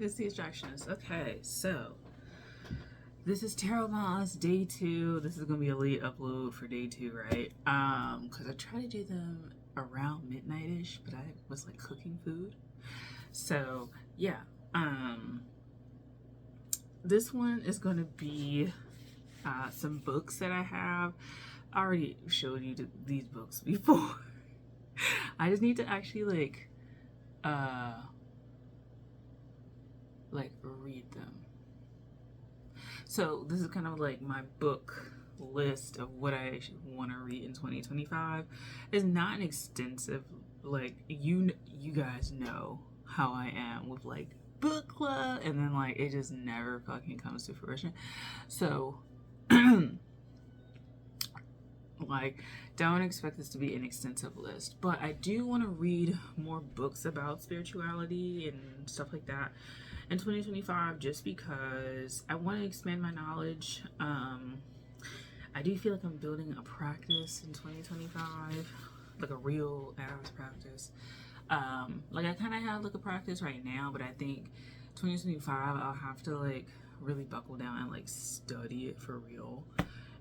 It's the Attractionist. Okay, so this is Tarot Moss day 2. This is gonna be a late upload for day 2, right? Because I try to do them around midnight-ish, but I was like cooking food. So yeah, this one is gonna be some books that I have. I already showed you these books before. I just need to actually like read them. So this is kind of like my book list of what I want to read in 2025. It's not an extensive, like, you guys know how I am with like book club, and then like it just never fucking comes to fruition. So like, don't expect this to be an extensive list, but I do want to read more books about spirituality and stuff like that in 2025, just because I want to expand my knowledge. I do feel like I'm building a practice in 2025, like a real ass practice. Like I kind of have like a practice right now, but I think 2025 I'll have to like really buckle down and like study it for real.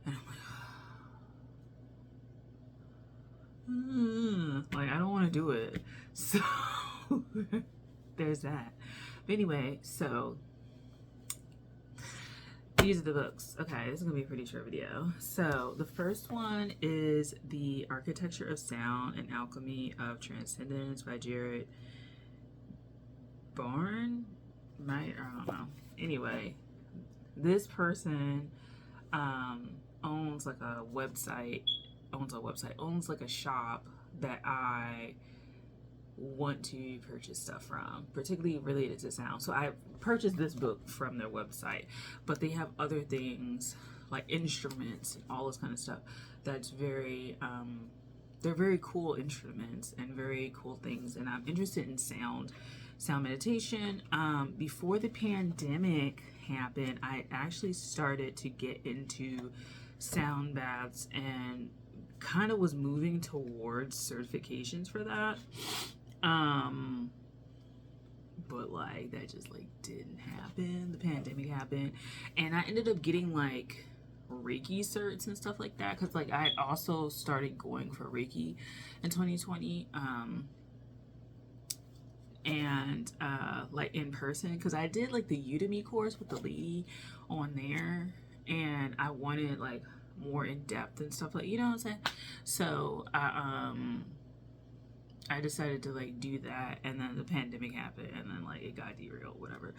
And I'm like I don't want to do it. So there's that. But anyway, so these are the books. Okay, this is gonna be a pretty short video. So the first one is The Architecture of Sound and Alchemy of Transcendence by Jared Barn. I don't know. Anyway, this person owns like a website, owns like a shop that I want to purchase stuff from, particularly related to sound. So I purchased this book from their website, but they have other things like instruments and all this kind of stuff that's very they're very cool instruments and very cool things, and I'm interested in sound meditation. Before the pandemic happened, I actually started to get into sound baths and kind of was moving towards certifications for that. But like that just like didn't happen. The pandemic happened, and I ended up getting like Reiki certs and stuff like that, because like I also started going for Reiki in 2020, and like in person, because I did like the Udemy course with the lady on there, and I wanted like more in depth and stuff, like, you know what I'm saying. So I decided to like do that, and then the pandemic happened, and then like it got derailed, whatever.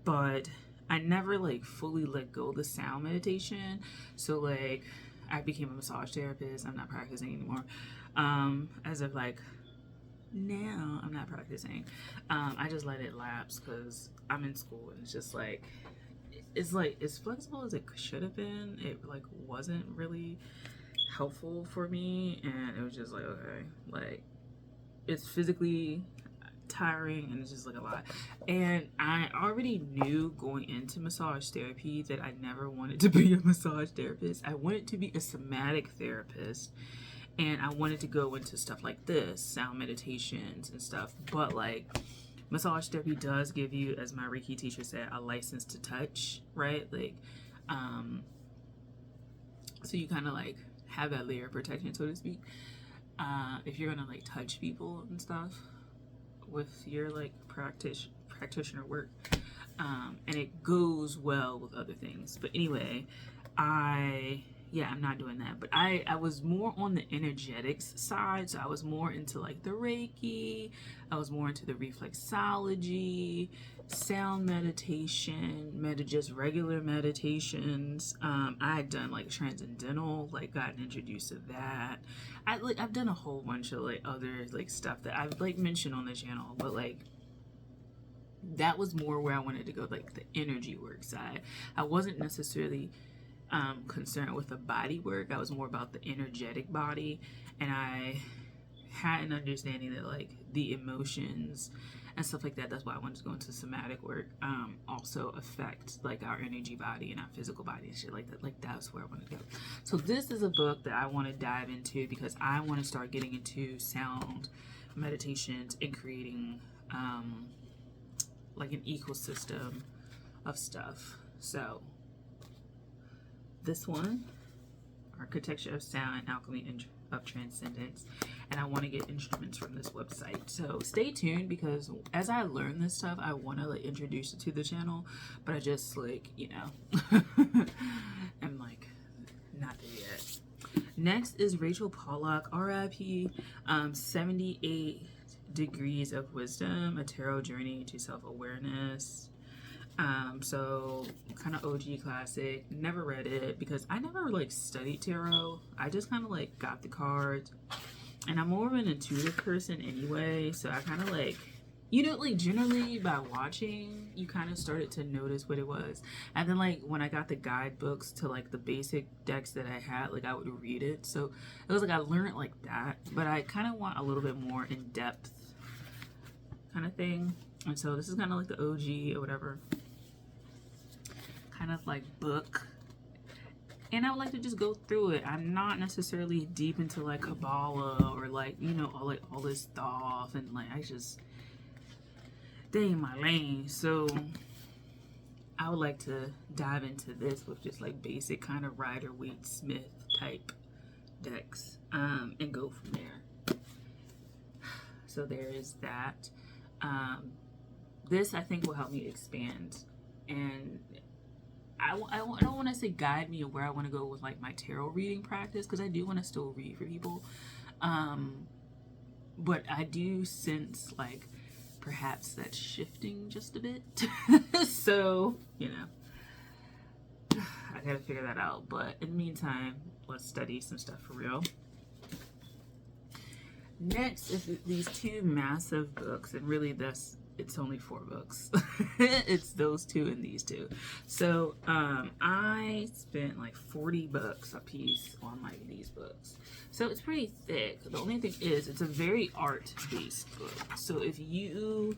But I never like fully let go of the sound meditation. So like I became a massage therapist. I'm not practicing anymore. As of like now, I'm not practicing. I just let it lapse because I'm in school, and it's just like as flexible as it should have been. It like wasn't really helpful for me, and it was just like, okay, like it's physically tiring, and it's just like a lot. And I already knew going into massage therapy that I never wanted to be a massage therapist. I wanted to be a somatic therapist, and I wanted to go into stuff like this, sound meditations and stuff. But like massage therapy does give you, as my Reiki teacher said, a license to touch, right? Like so you kind of like have that layer of protection, so to speak, if you're gonna like touch people and stuff with your like practitioner work, and it goes well with other things. But anyway, I'm not doing that. But I was more on the energetics side, so I was more into like the Reiki, I was more into the reflexology, sound meditation, just regular meditations. I had done like transcendental, like gotten introduced to that. I've done a whole bunch of like other like stuff that I've like mentioned on the channel, but like that was more where I wanted to go, like the energy work side. I wasn't necessarily concerned with the body work. I was more about the energetic body, and I had an understanding that like the emotions and stuff like that, that's why I wanted to go into somatic work, also affect like our energy body and our physical body and shit like that. Like that's where I want to go. So this is a book that I want to dive into because I want to start getting into sound meditations and creating like an ecosystem of stuff. So this one, Architecture of Sound and Alchemy of Transcendence, and I want to get instruments from this website. So stay tuned, because as I learn this stuff, I want to like introduce it to the channel, but I just like, you know, I'm like not there yet. Next is Rachel Pollack, RIP, 78 Degrees of Wisdom, a tarot journey to self-awareness. So kind of OG classic. Never read it because I never like studied tarot. I just kind of like got the cards, and I'm more of an intuitive person anyway, so I kind of like, you know, like generally by watching you kind of started to notice what it was. And then like when I got the guidebooks to like the basic decks that I had, like I would read it, so it was like I learned like that, but I kind of want a little bit more in-depth kind of thing. And so this is kind of like the OG or whatever kind of like book, and I would like to just go through it. I'm not necessarily deep into like Kabbalah or like, you know, all this stuff, and like I just, they ain't my lane. So I would like to dive into this with just like basic kind of Rider-Waite-Smith type decks, and go from there. So there is that. This I think will help me expand, and I don't want to say guide me or where I want to go with like my tarot reading practice, because I do want to still read for people, but I do sense like perhaps that's shifting just a bit. So, you know, I gotta figure that out. But in the meantime, let's study some stuff for real. Next is these two massive books, and really it's only 4 books. It's those two and these two. So I spent like $40 a piece on like these books, so it's pretty thick. The only thing is it's a very art-based book, so if you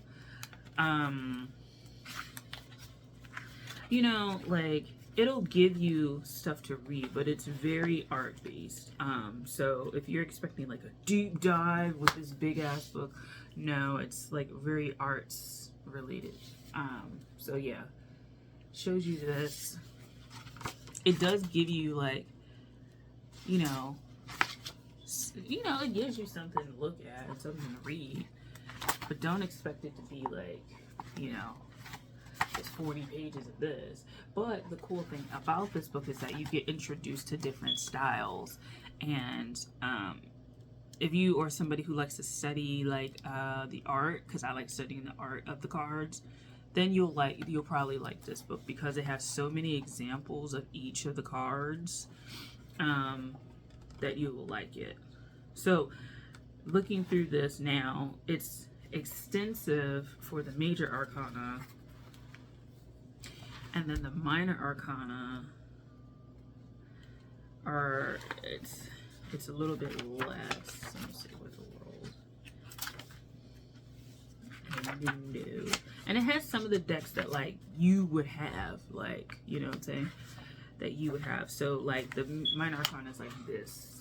you know, like it'll give you stuff to read, but it's very art-based. So if you're expecting like a deep dive with this big ass book, no, it's like very arts related. So yeah, shows you this. It does give you like, you know, it gives you something to look at and something to read, but don't expect it to be like, you know, it's 40 pages of this. But the cool thing about this book is that you get introduced to different styles, and if you are somebody who likes to study like the art, because I like studying the art of the cards, then you'll probably like this book, because it has so many examples of each of the cards, that you will like it. So looking through this now, it's extensive for the major arcana, and then the minor arcana are, it's a little bit less. Let me see what the world. No. And it has some of the decks that like you would have, like, you know what I'm saying, that you would have. So like the minor arcana is like this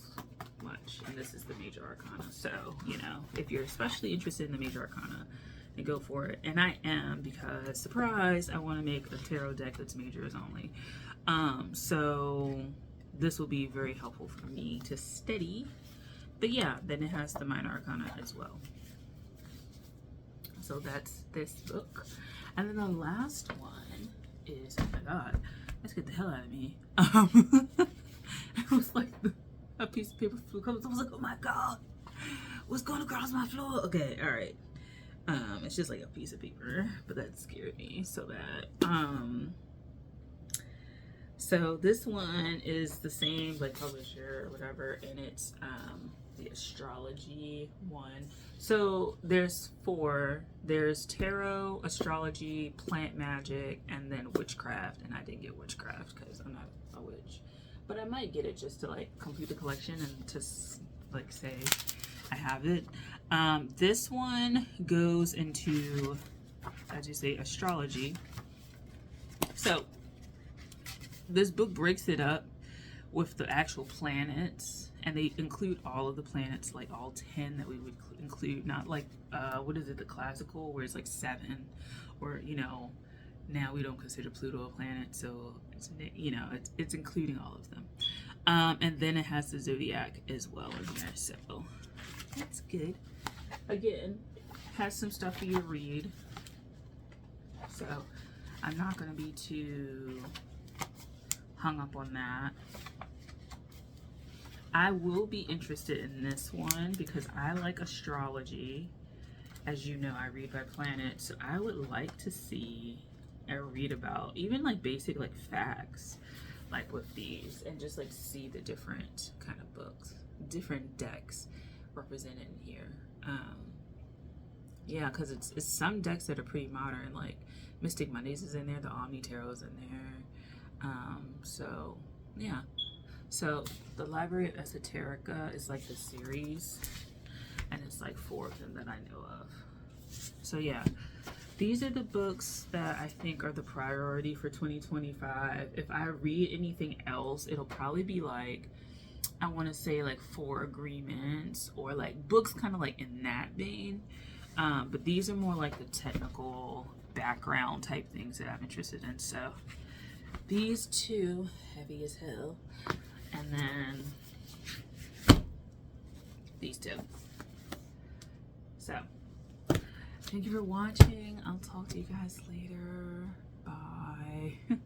much, and this is the major arcana. So, you know, if you're especially interested in the major arcana, then go for it. And I am, because surprise, I want to make a tarot deck that's majors only. So this will be very helpful for me to study. But yeah, then it has the minor arcana as well. So that's this book. And then the last one is, oh my god, let's get the hell out of me. It was like a piece of paper flew across. I was like, oh my god, what's going across my floor? Okay, all right. It's just like a piece of paper, but that scared me so bad. So this one is the same like publisher or whatever, and it's the astrology one. So there's 4. There's tarot, astrology, plant magic, and then witchcraft. And I didn't get witchcraft because I'm not a witch, but I might get it just to like complete the collection and to like say I have it. This one goes into, as you say, astrology. So this book breaks it up with the actual planets and they include all of the planets, like all 10 that we would include, not like what is it, the classical where it's like 7, or now we don't consider Pluto a planet, so it's, it's including all of them. And then it has the zodiac as well in there, so that's good. Again, has some stuff for you to read, so I'm not going to be too hung up on that. I will be interested in this one because I like astrology. As you know, I read by planet, so I would like to see and read about even like basic like facts like with these, and just like see the different kind of books, different decks represented in here. Yeah, because it's some decks that are pretty modern, like Mystic Mondays is in there, the Omni Tarot is in there. So yeah, so the Library of Esoterica is like the series, and it's like 4 of them that I know of. So yeah, these are the books that I think are the priority for 2025. If I read anything else, it'll probably be like, I want to say like 4 Agreements, or like books kind of like in that vein. But these are more like the technical background type things that I'm interested in. So these 2, heavy as hell. And then these 2. So thank you for watching. I'll talk to you guys later. Bye.